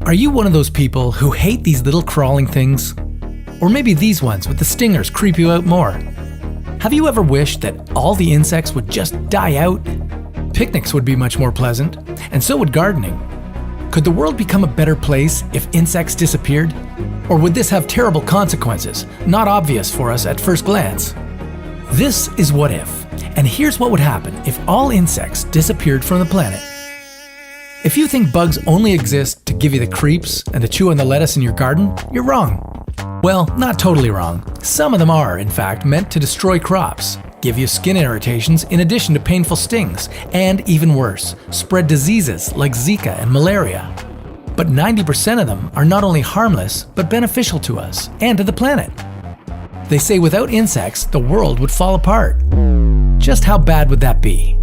Are you one of those people who hate these little crawling things? Or maybe these ones with the stingers creep you out more? Have you ever wished that all the insects would just die out? Picnics would be much more pleasant, and so would gardening. Could the world become a better place if insects disappeared? Or would this have terrible consequences, not obvious for us at first glance? This is What If, and here's what would happen if all insects disappeared from the planet. If you think bugs only exist to give you the creeps and to chew on the lettuce in your garden, you're wrong. Well, not totally wrong. Some of them are, in fact, meant to destroy crops, give you skin irritations in addition to painful stings, and even worse, spread diseases like Zika and malaria. But 90% of them are not only harmless, but beneficial to us and to the planet. They say without insects, the world would fall apart. Just how bad would that be?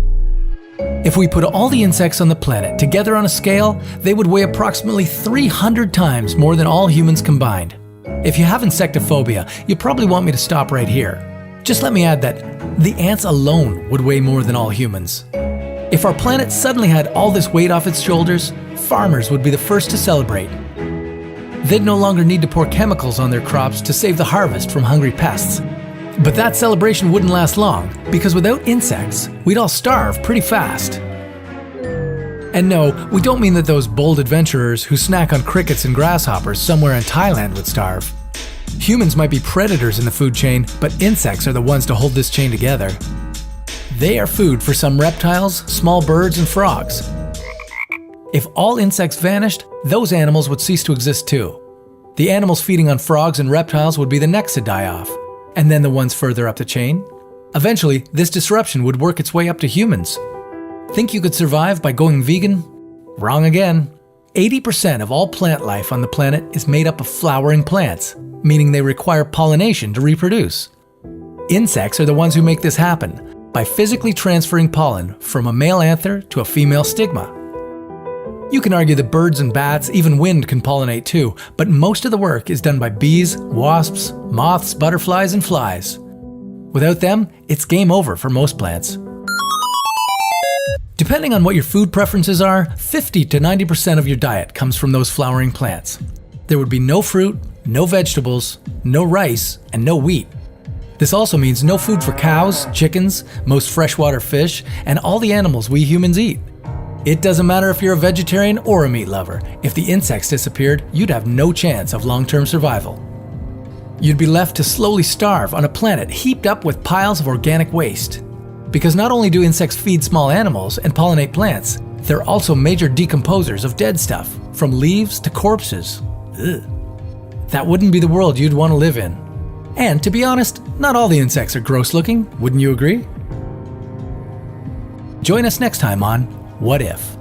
If we put all the insects on the planet together on a scale, they would weigh approximately 300 times more than all humans combined. If you have insectophobia, you probably want me to stop right here. Just let me add that the ants alone would weigh more than all humans. If our planet suddenly had all this weight off its shoulders, farmers would be the first to celebrate. They'd no longer need to pour chemicals on their crops to save the harvest from hungry pests. But that celebration wouldn't last long, because without insects, we'd all starve pretty fast. And no, we don't mean that those bold adventurers who snack on crickets and grasshoppers somewhere in Thailand would starve. Humans might be predators in the food chain, but insects are the ones to hold this chain together. They are food for some reptiles, small birds, and frogs. If all insects vanished, those animals would cease to exist too. The animals feeding on frogs and reptiles would be the next to die off, and then the ones further up the chain. Eventually, this disruption would work its way up to humans. Think you could survive by going vegan? Wrong again. 80% of all plant life on the planet is made up of flowering plants, meaning they require pollination to reproduce. Insects are the ones who make this happen by physically transferring pollen from a male anther to a female stigma. You can argue that birds and bats, even wind, can pollinate too, but most of the work is done by bees, wasps, moths, butterflies, and flies. Without them, it's game over for most plants. Depending on what your food preferences are, 50 to 90% of your diet comes from those flowering plants. There would be no fruit, no vegetables, no rice, and no wheat. This also means no food for cows, chickens, most freshwater fish, and all the animals we humans eat. It doesn't matter if you're a vegetarian or a meat lover. If the insects disappeared, you'd have no chance of long-term survival. You'd be left to slowly starve on a planet heaped up with piles of organic waste. Because not only do insects feed small animals and pollinate plants, they're also major decomposers of dead stuff, from leaves to corpses. Ugh. That wouldn't be the world you'd want to live in. And to be honest, not all the insects are gross looking, wouldn't you agree? Join us next time on What If?